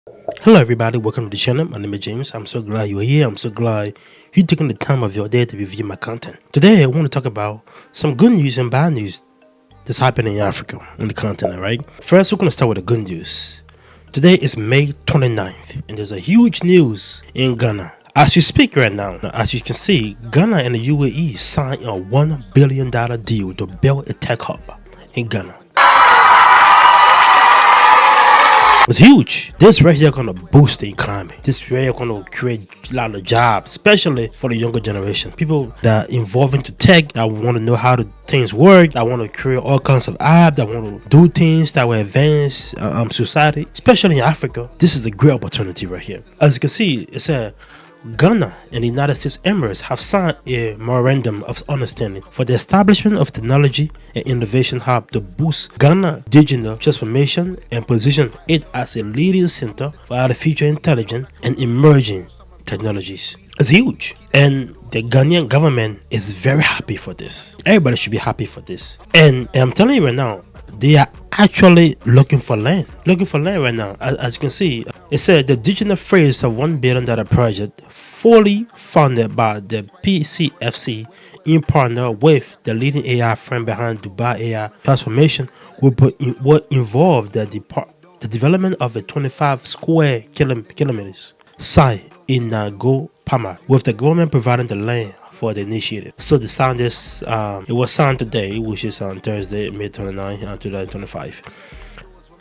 Hello, everybody. Welcome to the channel. My name is James. I'm so glad you're here. I'm so glad you're taking the time of your day to review my content. Today, I want to talk about some good news and bad news that's happening in Africa on the continent, right? First, we're going to start with the good news. Today is May 29th, and there's a huge news in Ghana. As we speak right now, as you can see, Ghana and the UAE signed a $1 billion deal to build a tech hub in Ghana. It's huge. This right here gonna boost the economy. This right here gonna create a lot of jobs, especially for the younger generation. People that are involved into tech, that want to know how things work, that want to create all kinds of apps, that want to do things that will advance society, especially in Africa. This is a great opportunity right here. As you can see, it's a Ghana and the United States Emirates have signed a memorandum of understanding for the establishment of technology and innovation hub to boost Ghana digital transformation and position it as a leading center for artificial intelligence and emerging technologies. It's huge, and the Ghanaian government is very happy for this. Everybody should be happy for this, and I'm telling you right now, they are actually looking for land right now. As you can see, it said the digital phase of $1 billion project fully funded by the PCFC in partner with the leading AI firm behind Dubai AI transformation will involve the development of a 25 square kilometers site in Nago Pama, with the government providing the land for the initiative. So the sound is it was signed today, which is on Thursday, May 29, 2025.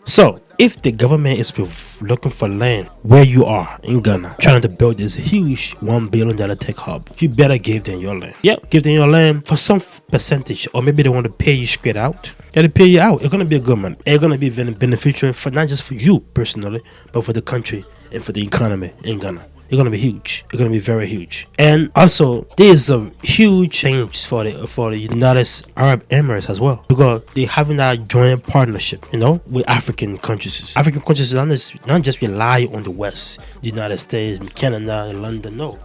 So if the government is looking for land where you are in Ghana, trying to build this huge $1 billion tech hub, you better give them your land. Yep, give them your land for some percentage, or maybe they want to pay you straight out. They'll pay you out. It's gonna be a good money. It's gonna be beneficial for not just for you personally, but for the country and for the economy in Ghana. It's gonna be huge. It's gonna be very huge. And also, there's a huge change for the United Arab Emirates as well, because they having that joint partnership, with African countries. African countries not just rely on the West, the United States, Canada, and London. No,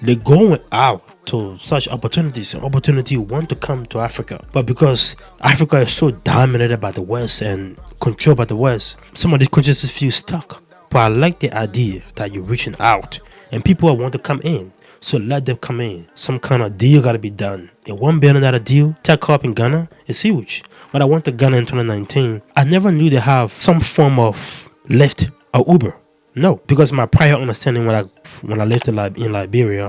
they're going out to such opportunities. An opportunity want to come to Africa, but because Africa is so dominated by the West and controlled by the West, some of these countries just feel stuck. But I like the idea that you're reaching out and people want to come in. So let them come in. Some kind of deal got to be done. A $1 billion deal, tech hub in Ghana, is huge. When I went to Ghana in 2019, I never knew they have some form of Lyft or Uber. No, because my prior understanding when I lived in Liberia,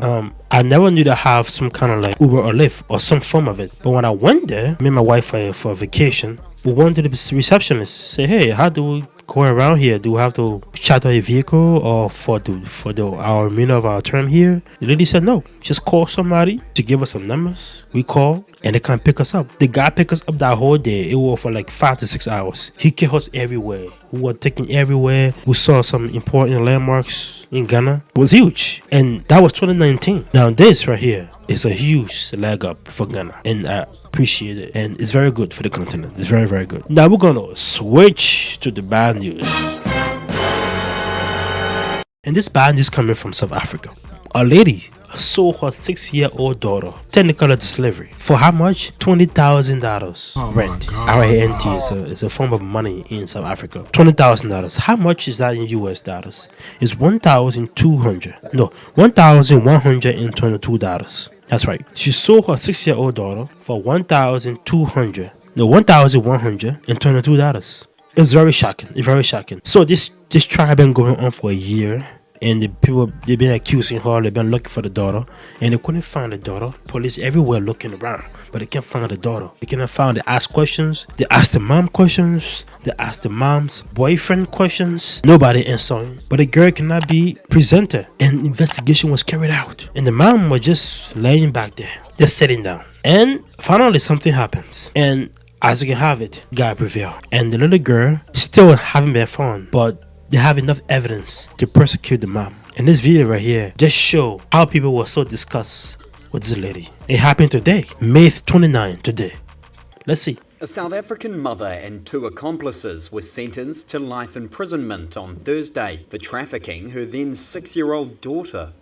I never knew to have some kind of like Uber or Lyft or some form of it. But when I went there, me and my wife for a vacation, we went to the receptionist, say, hey, how do we go around here? Do we have to charter a vehicle or for our meaning of our term here? The lady said no, just call somebody to give us some numbers. We call and they can pick us up. The guy picked us up that whole day. It was for like 5 to 6 hours. He took us everywhere. We were taken everywhere. We saw some important landmarks in Ghana. It was huge, and that was 2019. Now this right here is a huge leg up for Ghana, and I appreciate it, and it's very good for the continent. It's very, very good. Now we're gonna switch to the bad news, and this bad news coming from South Africa. A lady sold her 6-year-old daughter technically to slavery for how much? $20,000 rent. RANT is a form of money in South Africa. $20,000. How much is that in US dollars? It's $1,122. That's right. She sold her 6-year-old daughter for $1,122. It's very shocking. It's very shocking. So this trial been going on for a year, and the people, they've been accusing her, they've been looking for the daughter, and they couldn't find the daughter. Police everywhere looking around, but they can't find the daughter. They cannot find. They ask questions. They ask the mom questions. They ask the mom's boyfriend questions. Nobody answering. But the girl cannot be presented. And investigation was carried out. And the mom was just laying back there, just sitting down. And finally something happens. And as you can have it, God prevailed. And the little girl still haven't been found, but they have enough evidence to prosecute the mom. And this video right here just show how people were so disgusted with this lady. It happened today, May 29, today. Let's see. A South African mother and 2 accomplices were sentenced to life imprisonment on Thursday for trafficking her then 6-year-old daughter.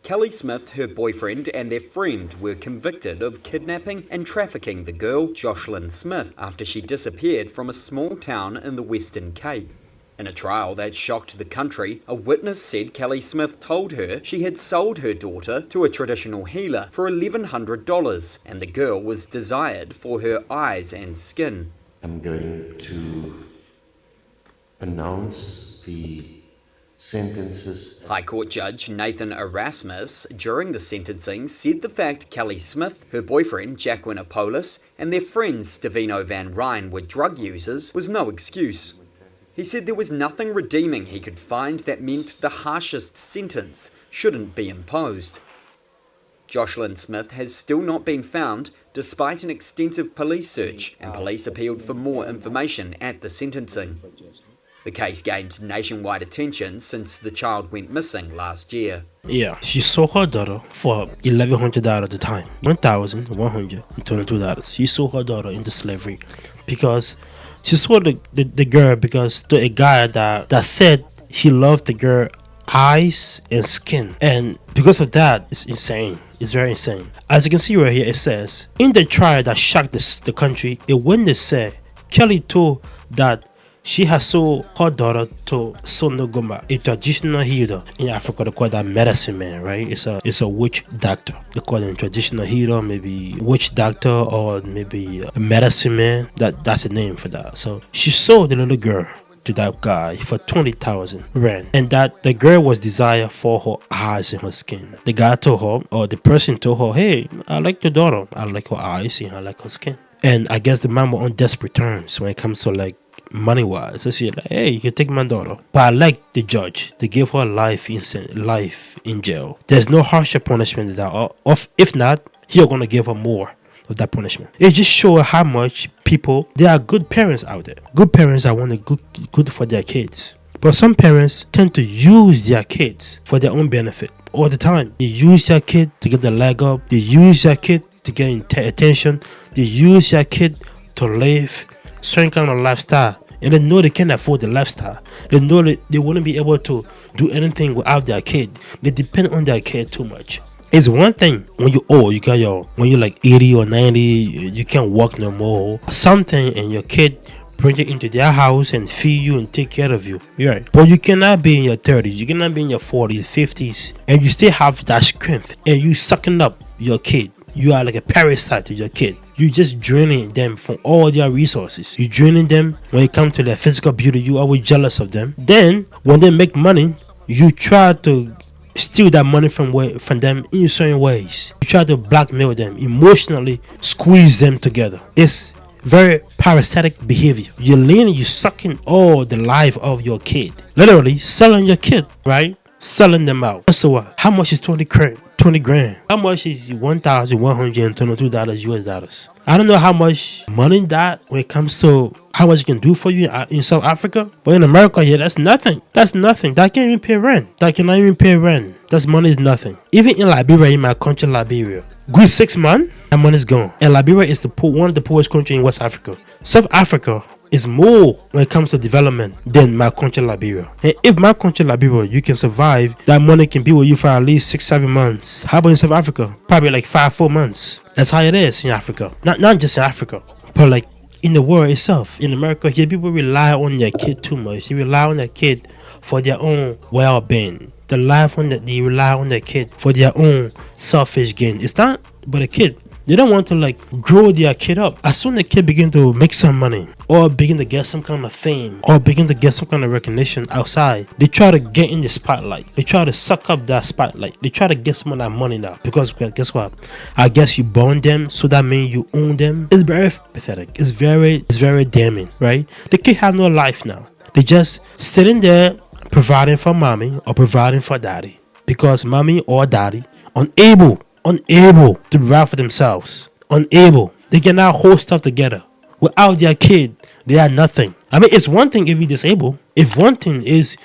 Kelly Smith, her boyfriend, and their friend were convicted of kidnapping and trafficking the girl, Jocelyn Smith, after she disappeared from a small town in the Western Cape. In a trial that shocked the country, a witness said Kelly Smith told her she had sold her daughter to a traditional healer for $1,100 and the girl was desired for her eyes and skin. I'm going to announce the sentences. High Court Judge Nathan Erasmus, during the sentencing, said the fact Kelly Smith, her boyfriend Jacqueline Apolis, and their friend Stevino Van Ryn were drug users was no excuse. He said there was nothing redeeming he could find that meant the harshest sentence shouldn't be imposed. Jocelyn Smith has still not been found despite an extensive police search, and police appealed for more information at the sentencing. The case gained nationwide attention since the child went missing last year. Yeah, she sold her daughter for $1,100 at the time. $1,122. She sold her daughter into slavery because she sold the girl because to a guy that said he loved the girl eyes and skin, and because of that, it's insane. It's very insane. As you can see right here, it says in the trial that shocked the country, a witness said Kelly told that she has sold her daughter to Sonogoma, a traditional healer in Africa. They call that medicine man, right? It's a witch doctor. They call it traditional healer, maybe witch doctor, or maybe a medicine man. That's the name for that. So she sold the little girl to that guy for 20,000 rand, and that the girl was desired for her eyes and her skin. The guy told her, or the person told her, hey, I like your daughter, I like her eyes and I like her skin. And I guess the man were on desperate terms when it comes to like money wise. So she like, hey, you can take my daughter, but I like the judge. They give her life in jail. There's no harsher punishment than that, or if not, you're gonna give her more of that punishment. It just shows how much people, there are good parents out there. Good parents that want to good for their kids. But some parents tend to use their kids for their own benefit all the time. They use their kid to get the leg up. They use their kid to get attention. They use their kid to live certain kind of lifestyle. And they know they can't afford the lifestyle. They know that they wouldn't be able to do anything without their kid. They depend on their kid too much. It's one thing when you're old, when you're like 80 or 90, you can't walk no more. Something, and your kid bring you into their house and feed you and take care of you. You're right. But you cannot be in your 30s, you cannot be in your 40s, 50s, and you still have that strength, and you sucking up your kid. You are like a parasite to your kid. You just draining them from all their resources. You draining them when it comes to their physical beauty. You are always jealous of them. Then when they make money, you try to steal that money from them in certain ways. You try to blackmail them, emotionally squeeze them together. It's very parasitic behavior. You're leaning, you're sucking all the life of your kid. Literally selling your kid, right? Selling them out. So what? How much is 20 grand? How much is $1,122 US dollars? I don't know how much money that when it comes to how much it can do for you in South Africa, but in America, yeah, that's nothing. That's nothing. That can't even pay rent. That cannot even pay rent. That money is nothing. Even in Liberia, in my country, Liberia, good 6 months, that money is gone. And Liberia is one of the poorest countries in West Africa. South Africa is more when it comes to development than my country, Liberia. And if my country, Liberia, you can survive, that money can be with you for at least 6-7 months. How about in South Africa? Probably like 5-4 months. That's how it is in Africa. Not just in Africa, but like in the world itself. In America, here people rely on their kid too much. They rely on their kid for their own well-being. They rely on their kid for their own selfish gain. It's not but a kid. They don't want to like grow their kid up. As soon as the kid begin to make some money, or begin to get some kind of fame, or begin to get some kind of recognition outside, they try to get in the spotlight. They try to suck up that spotlight. They try to get some of that money now. Because guess what? I guess you born them, so that means you own them. It's very pathetic. It's very damning, right? The kid have no life now. They just sitting there providing for mommy or providing for daddy, because mommy or daddy unable to provide for themselves. Unable. They cannot hold stuff together. Without their kid, they are nothing. I mean, it's one thing if you're disabled. If one thing is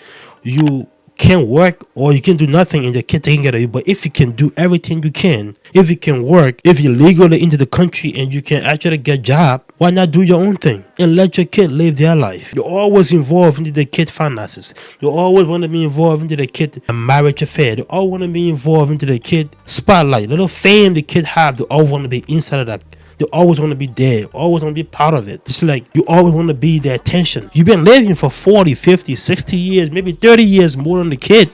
you can't work or you can do nothing and your kid taking care of you, but if you can do everything you can, if you can work, if you're legally into the country and you can actually get a job, why not do your own thing and let your kid live their life? You're always involved into the kid finances. You always want to be involved into the kid marriage affair. They all want to be involved into the kid spotlight. Little fame the kid have, they all want to be inside of They always want to be there, always want to be part of it. It's like you always want to be their attention. You've been living for 40, 50, 60 years, maybe 30 years more than the kid,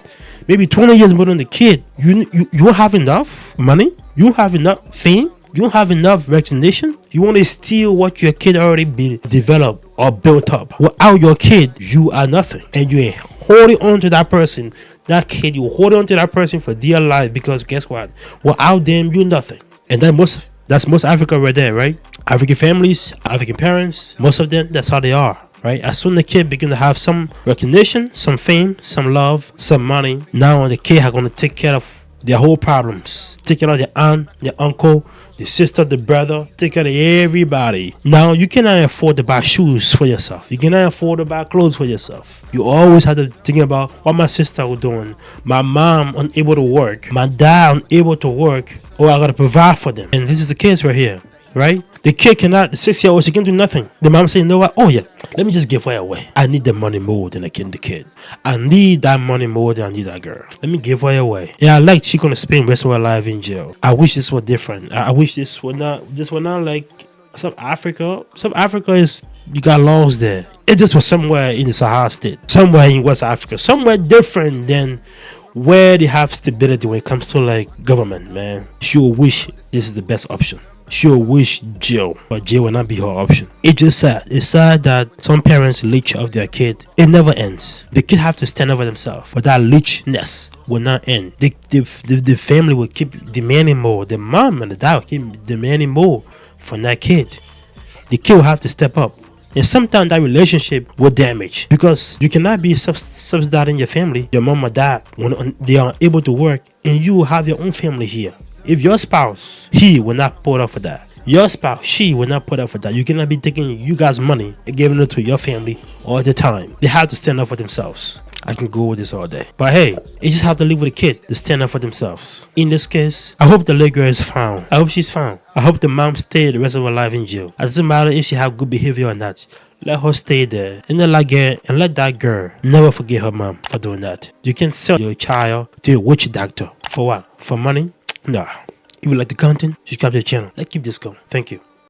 maybe 20 years more than the kid. You don't have enough money, you don't have enough fame, you don't have enough recognition. You want to steal what your kid already been developed or built up. Without your kid, you are nothing, and you ain't holding on to that person. That kid, you hold on to that person for dear life, because guess what? Without them, you're nothing. And that's most Africa right there, right? African families, African parents, most of them, that's how they are, right? As soon as the kid begin to have some recognition, some fame, some love, some money, now the kid are going to take care of their whole problems. Take care of their aunt, their uncle, the sister, the brother, take care of everybody. Now you cannot afford to buy shoes for yourself. You cannot afford to buy clothes for yourself. You always have to think about what my sister was doing. My mom unable to work. My dad unable to work. Or I gotta provide for them. And this is the case right here, right? The kid cannot, the 6-year-old, she can do nothing. The mom say, you know what? Oh yeah, let me just give her away. I need the money more than I can the kid. I need that money more than I need that girl. Let me give her away. Yeah, I like she gonna spend the rest of her life in jail. I wish this was different. I wish this was not like South Africa. South Africa is, you got laws there. If this was somewhere in the Sahara state, somewhere in West Africa, somewhere different than where they have stability when it comes to like government, man. She will wish this is the best option. She'll wish jail, but jail will not be her option. It's just sad. It's sad that some parents leech off their kid. It never ends. The kid have to stand up for themselves, but that leechness will not end. The family will keep demanding more. The mom and the dad will keep demanding more from that kid. The kid will have to step up. And sometimes that relationship will damage, because you cannot be subsidizing your family, your mom or dad, when they are able to work, and you will have your own family here. If your spouse, he will not put up for that. Your spouse, she will not put up for that. You cannot be taking you guys' money and giving it to your family all the time. They have to stand up for themselves. I can go with this all day. But hey, you just have to live with a kid to stand up for themselves. In this case, I hope the little girl is found. I hope she's found. I hope the mom stays the rest of her life in jail. It doesn't matter if she have good behavior or not. Let her stay there. And then let that girl never forget her mom for doing that. You can sell your child to a witch doctor. For what? For money? Nah. If you like the content, subscribe to the channel. Let's keep this going. Thank you.